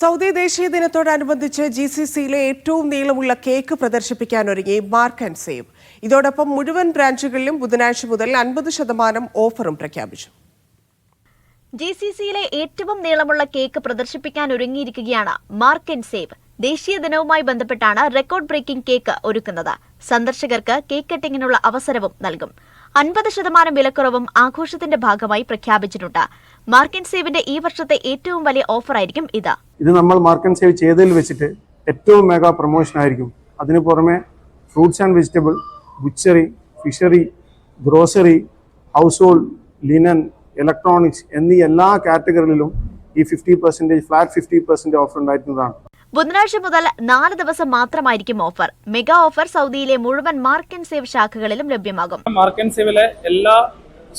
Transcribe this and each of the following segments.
Saudi ദേശീയ ദിനത്തോടനുബന്ധിച്ച് GCCയിലെ ഏറ്റവും നീളമുള്ള കേക്ക് പ്രദർശിപ്പിക്കാനൊരുങ്ങി മാർക്ക് ആൻഡ് സേവ്. ഇതോടൊപ്പം മുഴുവൻ ബ്രാഞ്ചുകളിലും ബുധനാഴ്ച മുതൽ 50% ഓഫറും പ്രഖ്യാപിച്ചു. GCCയിലെ ഏറ്റവും നീളമുള്ള കേക്ക് പ്രദർശിപ്പിക്കാനൊരുങ്ങിയിരിക്കുകയാണ് മാർക്ക് ആൻഡ് സേവ്. ദേശീയ ദിനവുമായി ബന്ധപ്പെട്ടാണ് റെക്കോർഡ് ബ്രേക്കിംഗ് കേക്ക് ഒരുക്കുന്നത്. സന്ദർശകർക്ക് കേക്ക് കട്ടിങ്ങിനുള്ള അവസരവും നൽകും. 50% വിലക്കുറവും ആഘോഷത്തിന്റെ ഭാഗമായി പ്രഖ്യാപിച്ചിട്ടുണ്ട്. മാർക്ക് ആൻഡ് സേവിന്റെ ഈ വർഷത്തെ ഏറ്റവും വലിയ ഓഫറായിരിക്കും ഇത്. നമ്മൾ മാർക്ക് ആൻഡ് സേവ് ചെയ്തതിൽ വെച്ചിട്ട് ഏറ്റവും മെഗാ പ്രൊമോഷൻ ആയിരിക്കും. അതിനു പുറമെ fruits and vegetable, butchery, fishery, grocery, house hold, linen, electronics എന്നീ എല്ലാ കാറ്റഗറിയിലും ഈ 50% ഫ്ലാറ്റ് 50% ഓഫർ ഉണ്ടായിരുന്നതാണ്. ബുധനാഴ്ച മുതൽ 4 ദിവസം മാത്രമായിരിക്കും ഓഫർ. മെഗാ ഓഫർ സൗദിയിലെ മുഴുവൻ മാർക്ക് ആൻഡ് സേവ് ശാഖകളിലും ലഭ്യമാകും. മാർക്ക് ആൻഡ് സേവിലെ എല്ലാ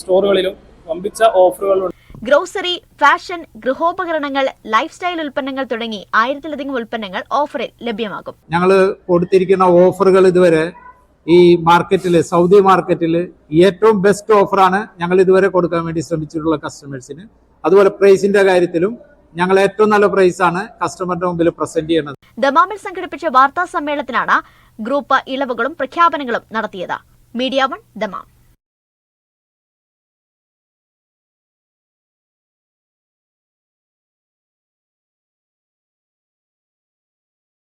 സ്റ്റോറുകളിലും വമ്പിച്ച ഓഫറുകളുണ്ട്. ഗ്രോസറി, ഫാഷൻ, ഗൃഹോപകരണങ്ങൾ, ലൈഫ് സ്റ്റൈൽ ഉൽപ്പന്നങ്ങൾ തുടങ്ങി 1000-ലധികം ഉൽപ്പന്നങ്ങൾ ഓഫറിൽ ലഭ്യമാകും. ഞങ്ങൾ കൊടുത്തിരിക്കുന്ന ഓഫറുകൾ ഇതുവരെ ഈ മാർക്കറ്റിൽ, സൗദി മാർക്കറ്റിൽ ഏറ്റവും ബെസ്റ്റ് ഓഫറാണ് ഞങ്ങൾ ഇതുവരെ കൊടുക്കാൻ വേണ്ടി ശ്രമിച്ചിട്ടുള്ള കസ്റ്റമേഴ്സിന്. അതുപോലെ പ്രൈസിന്റെ കാര്യത്തിലും ഞങ്ങൾ ഏറ്റവും നല്ല പ്രൈസാണ് കസ്റ്റമറിന്റെ മുമ്പിൽ പ്രസന്റ് ചെയ്യുന്നത്. ദമാമിൽ സംഘടിപ്പിച്ച വാർത്താ സമ്മേളനത്തിലാണ് ഗ്രൂപ്പ് ഇളവുകളും പ്രഖ്യാപനങ്ങളും നടത്തിയത്. Media 1 Dammam.